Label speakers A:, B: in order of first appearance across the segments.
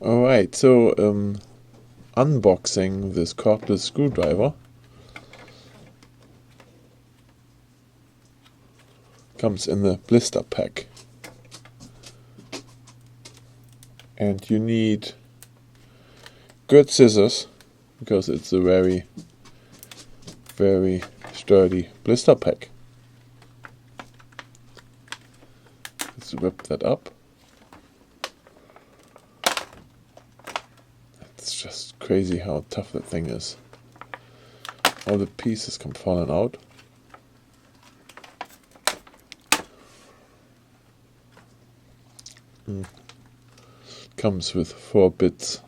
A: Alright, so unboxing this cordless screwdriver. Comes in the blister pack. And you need good scissors, because it's a very, very sturdy blister pack. Let's rip that up. It's just crazy how tough that thing is. All the pieces come falling out. Comes with 4 bits,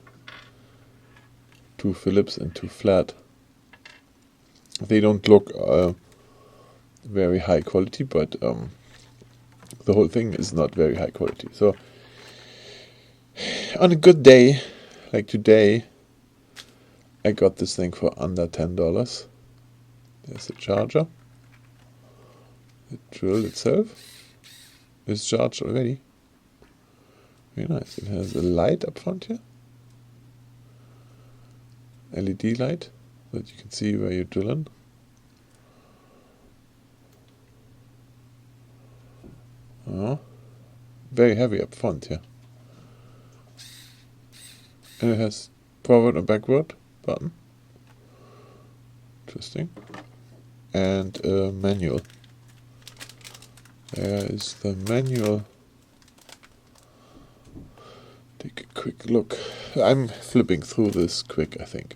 A: 2 Phillips and 2 flat. They don't look very high quality, but the whole thing is not very high quality. So on a good day, like today, I got this thing for under $10. There's the charger. The drill itself is charged already. Very nice. It has a light up front here. LED light that you can see where you're drilling. Very heavy up front here. And it has forward and backward button. Interesting. And a manual. There is the manual. Take a quick look. I'm flipping through this quick, I think.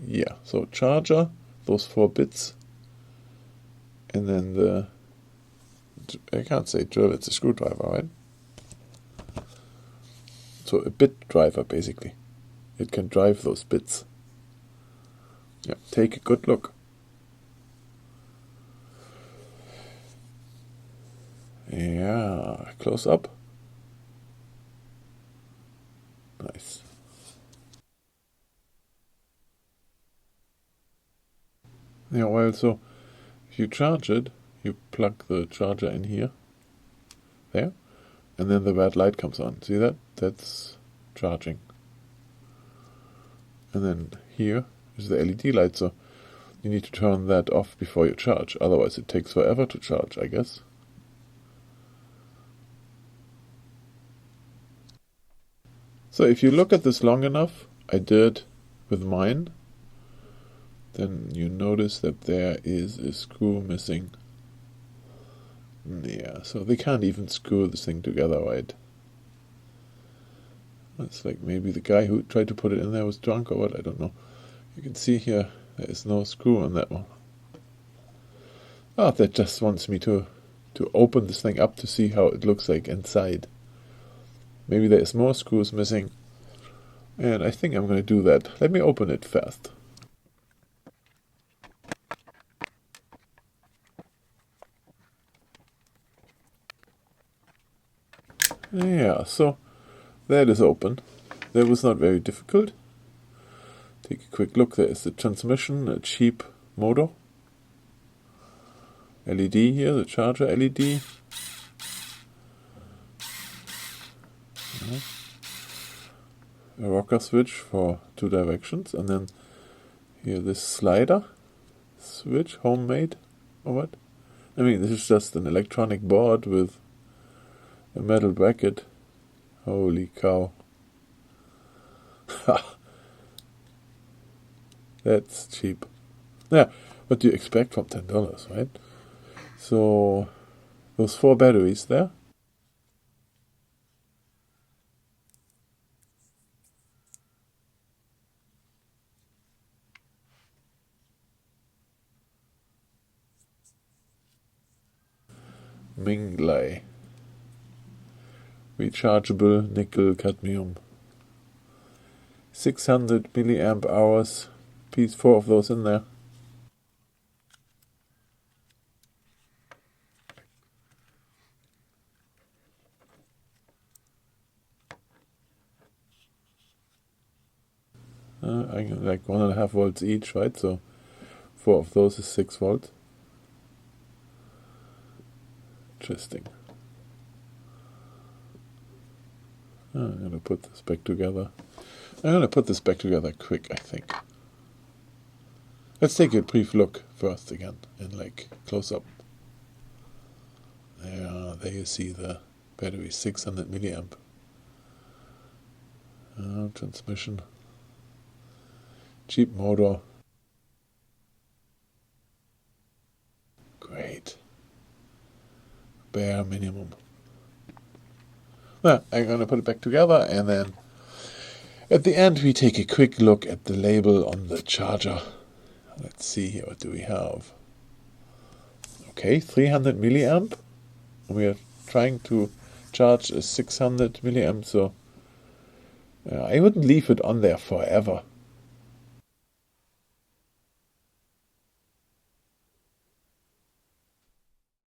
A: Yeah, so charger, those 4 bits. And then the, I can't say drill, it's a screwdriver, right? So a bit driver, basically. It can drive those bits. Yeah, take a good look. Yeah, close up. Nice. Yeah, well, so if you charge it, you plug the charger in here, there, and then the red light comes on. See that? That's charging. And then here is the LED light, so you need to turn that off before you charge, otherwise it takes forever to charge, I guess. So if you look at this long enough, I did with mine, then you notice that there is a screw missing. Yeah, so they can't even screw this thing together, right? It's like maybe the guy who tried to put it in there was drunk or what, I don't know. You can see here, there is no screw on that one. Ah, that just wants me to open this thing up to see how it looks like inside. Maybe there is more screws missing. And I think I'm going to do that. Let me open it first. Yeah, so that is open. That was not very difficult. Take a quick look. There is the transmission, a cheap motor. LED here, the charger LED. A rocker switch for 2 directions, and then here this slider switch, homemade or what? I mean, this is just an electronic board with a metal bracket. Holy cow. That's cheap. Yeah, what do you expect from $10, right? So, those 4 batteries there. Minglai. Rechargeable nickel cadmium. 600 milliamp hours. Piece 4 of those in there. Like 1.5 volts each, right? So 4 of those is 6 volts. Interesting. I'm going to put this back together. I'm going to put this back together quick, I think. Let's take a brief look first again, in like close up. There you see the battery, 600 milliamp. Transmission. Cheap motor. Great. Bare minimum. Now, I'm going to put it back together, and then at the end we take a quick look at the label on the charger. Let's see here, what do we have? Okay, 300 milliamp. We are trying to charge a 600 milliamp, so I wouldn't leave it on there forever.